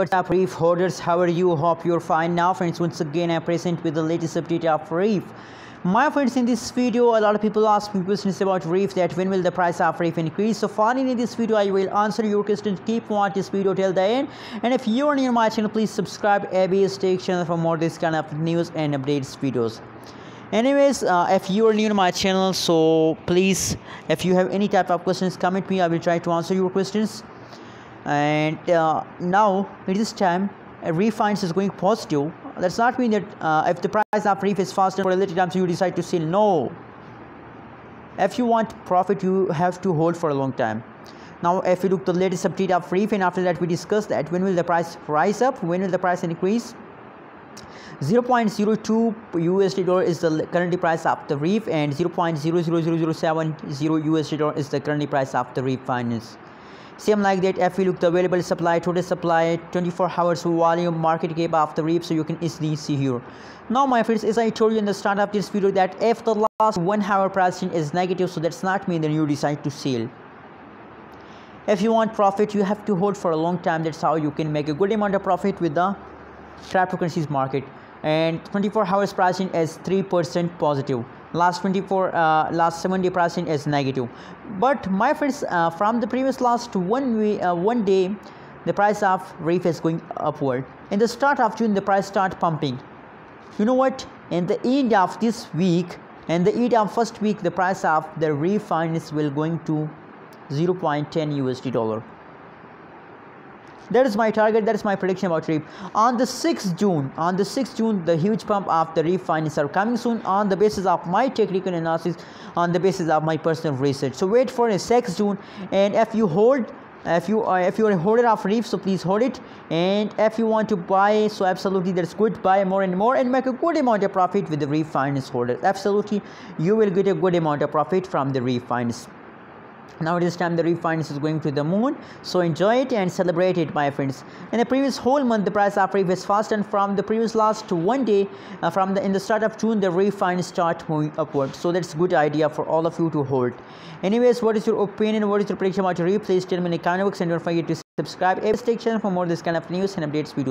What's up, Reef Holders? How are you? Hope you're fine. Now friends, once again I'm present with the latest update of Reef. My friends, in this video a lot of people ask me questions about Reef, that when will the price of Reef increase. So finally in this video I will answer your questions. Keep watching this video till the end, and if you are new to my channel, please subscribe ABS Tech channel for more this kind of news and updates videos. Anyways, if you are new to my channel, so please, if you have any type of questions, comment me. I will try to answer your questions. And now it is time Reef finds is going positive. That's not mean that if the price of Reef is faster for a little time, so you decide to sell. No, if you want profit, you have to hold for a long time. Now if you look the latest update of Reef, and after that we discuss that when will the price rise up, when will the price increase. 0.02 USD dollar is the currently price of the Reef, and 0.000070 USD dollar is the currently price of the Reef finance. Same like that, if we look the available supply, total supply, 24 hours volume, market cap of the Reef, so you can easily see here. Now my friends, as I told you in the start of this video, that if the last 1 hour pricing is negative, so that's not mean that you decide to sell. If you want profit, you have to hold for a long time. That's how you can make a good amount of profit with the cryptocurrencies market. And 24 hours pricing is 3% positive. Last 7 day pricing is negative. But my friends, from the previous last one day, the price of Reef is going upward. In the start of June, the price start pumping. You know what, in the end of this week and the end of first week, the price of the Reef finance will going to 0.10 USD dollar. That is my target. That is my prediction about Reef. On the 6th June, the huge pump of the Reef finance are coming soon, on the basis of my technical analysis, on the basis of my personal research. So wait for the 6th June, and if you hold, if you are a holder of Reef, so please hold it. And if you want to buy, so absolutely that's good, buy more and more and make a good amount of profit with the Reef finance holder. Absolutely, you will get a good amount of profit from the Reef finance. Now this time the Reef finance is going to the moon, so enjoy it and celebrate it, my friends. In the previous whole month, the price of Reef is fast, and from the previous last one day, in the start of June, the Reef finance start moving upward. So that's a good idea for all of you to hold. Anyways, what is your opinion? What is your prediction about Reef? Please tell me in the comment box, and don't forget to subscribe ABS Tech channel for more this kind of news and updates videos.